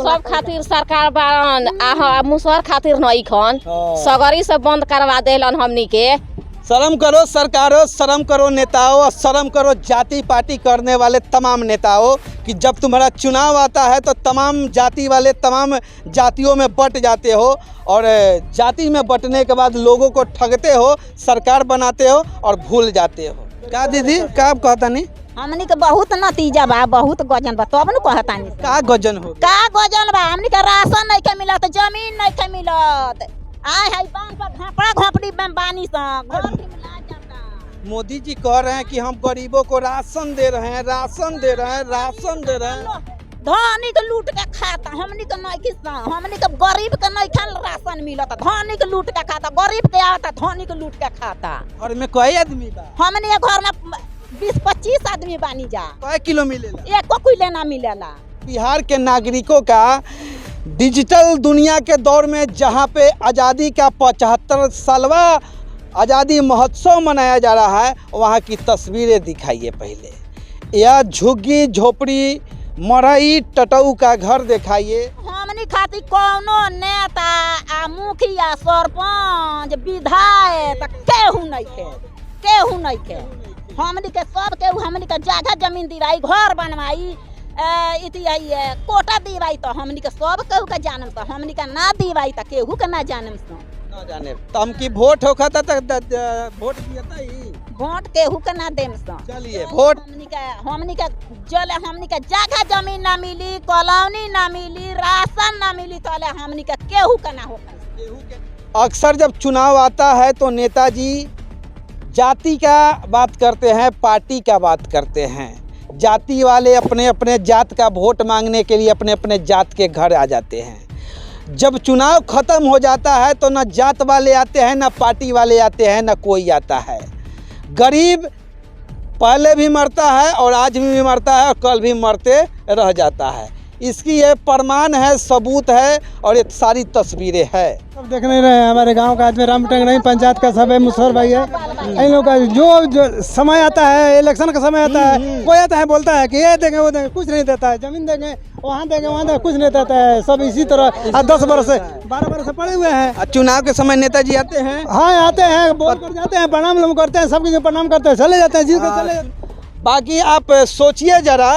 सब खातिर सरकार बारन मुसहर खातिर नहीं खन सगरी से बंद करवा देलन हमनी के। शर्म करो सरकारों, शर्म करो नेताओं और शर्म करो जाति पार्टी करने वाले तमाम नेताओं कि जब तुम्हारा चुनाव आता है तो तमाम जाति वाले तमाम जातियों में बट जाते हो और जाति में बटने के बाद लोगों को ठगते हो, सरकार बनाते हो और भूल जाते हो। क्या दीदी क्या आप कहता नहीं? हमनी के बहुत नतीजा बा, बहुत गजन बा, तब न कहता नहीं। का गजन हो? का गजन बा? हमनी के राशन नहीं के मिलत, जमीन नहीं के मिलत। आय हाय बांध पर घापड़ा घोपड़ी में बानी सा घर के मिला जाता। मोदी जी कह रहे हैं कि हम गरीबों को राशन दे रहे हैं, राशन दे रहे हैं, राशन दे रहे हैं। धनी के लूट के खाता, हमनी के नहीं किसा, हमनी के गरीब के नहीं खाल राशन मिलत, धनी के लूट के खाता, गरीब के आता धनी के लूट के खाता। और में कई आदमी बा? हमनी के घर में 20-25 आदमी बानी जा। कई किलो मिलेला? एको किलो ना मिलेला। बिहार के नागरिकों का डिजिटल दुनिया के दौर में जहां पे आज़ादी का 75 सालवा आज़ादी महोत्सव मनाया जा रहा है वहां की तस्वीरें दिखाइए पहले। यह झुग्गी झोपड़ी मरई टटऊ का घर दिखाइए। हमनी खातिर कोनो नेता आ मुखिया सरपंच विधायक केहू नहीं के हमनी के सब केहू हमनी के जगह जमीन दिवाई, घर बनवाई, कोटा दिवाई तो हमनी के सब केहू के जानम तो हमनी के ना दिवाई तो केहू के ना जानम तो ना जाने तम की वोट होखा था वोट दिया ही वोट केहू के ना देम तो। चलिए वोट हमनी के जगह जमीन ना मिली, कॉलोनी ना मिली, राशन ना मिली तो हमनी के केहू के ना होगा। अक्सर जब चुनाव आता है तो नेताजी जाति का बात करते हैं, पार्टी का बात करते हैं। जाति वाले अपने अपने जात का वोट मांगने के लिए अपने अपने जात के घर आ जाते हैं। जब चुनाव ख़त्म हो जाता है तो न जात वाले आते हैं, न पार्टी वाले आते हैं, न कोई आता है। गरीब पहले भी मरता है और आज भी मरता है और कल भी मरते रह जाता है। इसकी ये प्रमाण है, सबूत है और ये सारी तस्वीरें है। सब देख नहीं रहे हैं, हमारे गांव का आदमी रामटंग नहीं, पंचायत का सब है, मुसहर भाई है। इन लोगों का जो समय आता है, इलेक्शन का समय आता है, कोई आता है बोलता है कि ये देंगे वो देंगे, कुछ नहीं देता है। जमीन देंगे वहाँ देंगे वहाँ देंगे, कुछ नहीं देता है। सब इसी तरह 10 बरस से 12 बरस से पड़े हुए हैं। चुनाव के समय नेताजी आते हैं? हाँ आते हैं, बोल कर जाते हैं, प्रणाम करते हैं, सबके प्रणाम करते हैं, चले जाते हैं, जीत के चले जाते हैं। बाकी आप सोचिए जरा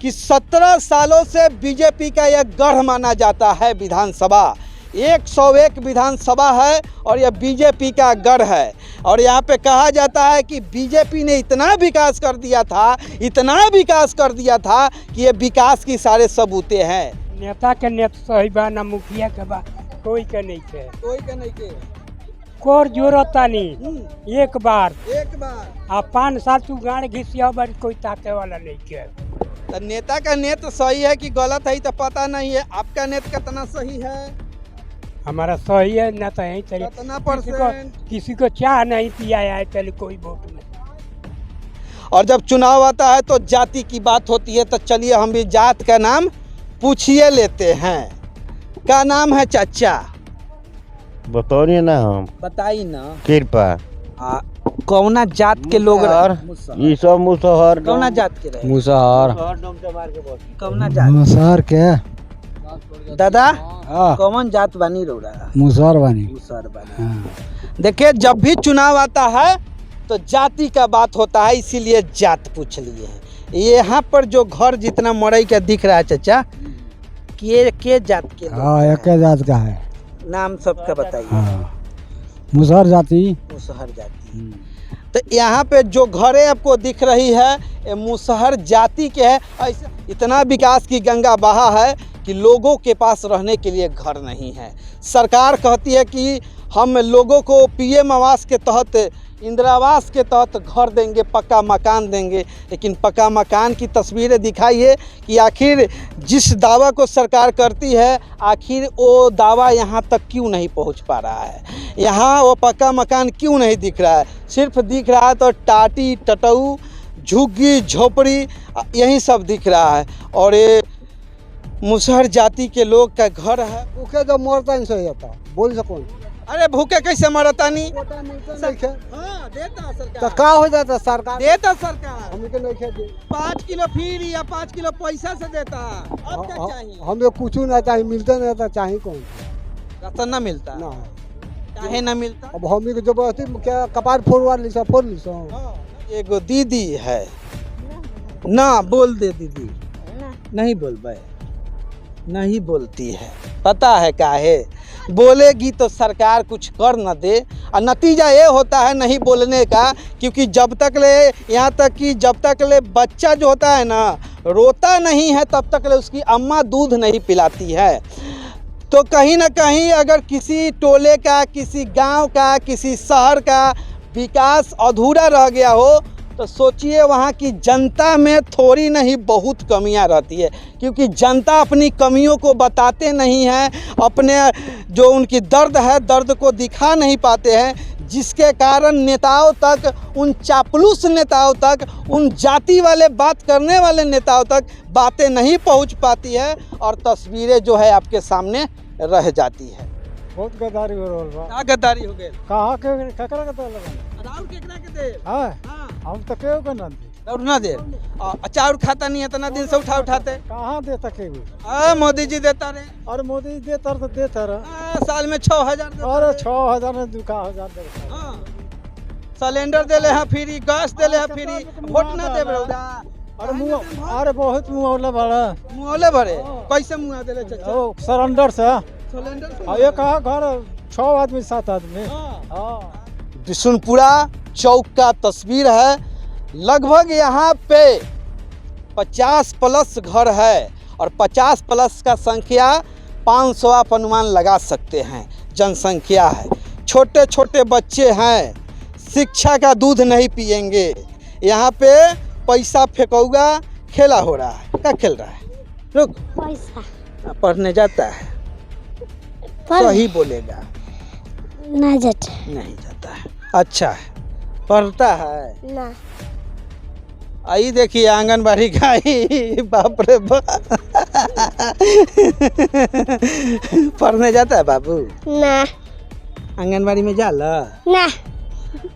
कि 17 सालों से बीजेपी का यह गढ़ माना जाता है विधानसभा। 101 विधानसभा है और यह बीजेपी का गढ़ है। और यहाँ पे कहा जाता है कि बीजेपी ने इतना विकास कर दिया था, इतना विकास कर दिया था कि ये विकास की सारे सबूते हैं। नेता के नेता सही बा ना मुखिया के बा, कोई के नहीं के कोर जोरता नहीं। एक बार आ 5 साल तू गाड़ घिसिया बार कोई ताके वाला नहीं के। तो नेता का नेत सही है कि गलत है तो पता नहीं है। आपका नेत कितना सही है? हमारा सही है ना तो यही चले। किसी को चाह नहीं पिया है चले कोई वोट नहीं। और जब चुनाव आता है तो जाति की बात होती है तो चलिए हम भी जात का नाम पूछिए लेते हैं। क्या नाम है चाचा? बताइए ना, हम बताइए ना। कृपा कौना जात के लोग? ये सब मुसहर। कौना जात के रहे? मुसहर। कौना जात? मुसहर के दादा कौन जात बानी रौरा? मुसहर बानी। मुसहर बानी। देखिए जब भी चुनाव आता है तो जाति का बात होता है, इसीलिए जात पूछ लिए हैं। यहाँ पर जो घर जितना मड़ई का दिख रहा है चाचा, के जात के? हाँ एक जात का है। नाम सबका बताइए। हाँ। मुसहर जाति। मुसहर जाति। तो यहाँ पे जो घरें आपको दिख रही है ये मुसहर जाति के है। ऐसे इतना विकास की गंगा बहा है कि लोगों के पास रहने के लिए घर नहीं है। सरकार कहती है कि हम लोगों को पीएम आवास के तहत, इंदिरा आवास के तहत घर देंगे, पक्का मकान देंगे, लेकिन पक्का मकान की तस्वीरें दिखाइए कि आखिर जिस दावा को सरकार करती है आखिर वो दावा यहाँ तक क्यों नहीं पहुँच पा रहा है। यहाँ वो पक्का मकान क्यों नहीं दिख रहा है? सिर्फ दिख रहा है तो टाटी टटऊ झुग्गी झोपड़ी यही सब दिख रहा है। और ये मुसहर जाति के लोग का घर है। ओके जो मोरता नहीं सही होता बोल सको अरे भूखे कैसे मरतानी? तो हाँ, देता सरकार। का हो जाता सरकार देता सरकार। हमके नहीं खेते 5 किलो फ्री या 5 किलो पैसा से देता। अब क्या चाहिए? हमें कुछ ना चाहिए, मिलते नहीं था, चाहिए कौन राशन ना मिलता ना। काहे ना मिलता? अब हमी के जबरदस्ती क्या कपार फोड़वा ली सब, फोड़ ली सब। एगो दीदी है ना, बोल दे दीदी। नहीं बोल भाई, नहीं बोलती है, पता है काहे? बोलेगी तो सरकार कुछ कर न दे, और नतीजा ये होता है नहीं बोलने का, क्योंकि जब तक ले, यहाँ तक कि जब तक ले बच्चा जो होता है ना रोता नहीं है, तब तक ले उसकी अम्मा दूध नहीं पिलाती है। तो कहीं ना कहीं अगर किसी टोले का, किसी गांव का, किसी शहर का विकास अधूरा रह गया हो, तो सोचिए वहाँ की जनता में थोड़ी नहीं बहुत कमियां रहती है, क्योंकि जनता अपनी कमियों को बताते नहीं हैं, अपने जो उनकी दर्द है दर्द को दिखा नहीं पाते हैं, जिसके कारण नेताओं तक, उन चापलूस नेताओं तक, उन जाति वाले बात करने वाले नेताओं तक बातें नहीं पहुंच पाती है, और तस्वीरें जो है आपके सामने रह जाती है। बहुत गद्दारी हो रहा क्या गद्दारी हो गए? कहाँ के ककरा के तो लगा राउर केकरा के दे? हां हाँ। हम तो केहू के ना दे, और ना दे। चाउर खाता नहीं है, इतना दिन से उठाते। कहाँ देता केहू? मोदी जी देता रहे। और मोदी देता तो देता रहा। साल में 6000 देता अरे रहे। 6000 में 2000 देता। हाँ। सिलेंडर देले हैं फ्री, गैस देले हैं फ्री, वोट ना देबे रौदा। अरे मुँह, अरे बहुत मुँह बड़ा मुँहले भरे कैसे मुँह देले चाचा? ओ सरेंडर से। सिलेंडर से ये कहा घर 6 आदमी 7 आदमी। हाँ। बिशुनपुरा चौक का तस्वीर है। लगभग यहाँ पे 50 प्लस घर है, और 50 प्लस का संख्या 500 आप अनुमान लगा सकते हैं जनसंख्या है। छोटे छोटे बच्चे हैं, शिक्षा का दूध नहीं पिएंगे। यहाँ पे पैसा फेंकौगा खेला हो रहा है। क्या खेल रहा है? रुक, पैसा पढ़ने जाता है? सही बोलेगा। ना जाता नहीं जाता है। अच्छा है, पढ़ता है ना। आई देखिए आंगनबाड़ी का ही, बाप रे बाप। पढ़ने जाता है बाबू? ना आंगनबाड़ी में जाला? ना।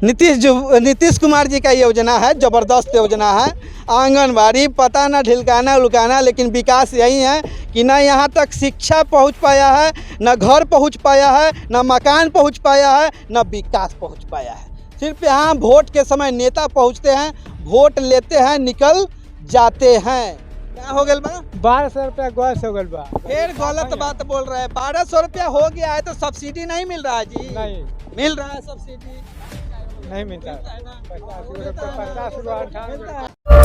नीतीश कुमार जी का योजना है, जबरदस्त योजना है। आंगनबाड़ी पता ना ढिलकाना उलकाना, लेकिन विकास यही है कि ना यहाँ तक शिक्षा पहुँच पाया है, ना घर पहुँच पाया है, ना मकान पहुँच पाया है, ना विकास पहुँच पाया है। सिर्फ यहाँ वोट के समय नेता पहुँचते हैं, वोट लेते हैं, निकल जाते हैं। क्या हो गया बा? 1200 रुपया गैस हो गल बा। फिर गलत बात बोल रहे हैं। 1200 रुपया हो गया है तो सब्सिडी नहीं मिल रहा है जी? नहीं मिल रहा है सब्सिडी? नहीं मिलता। है ना? 50 रुपया 58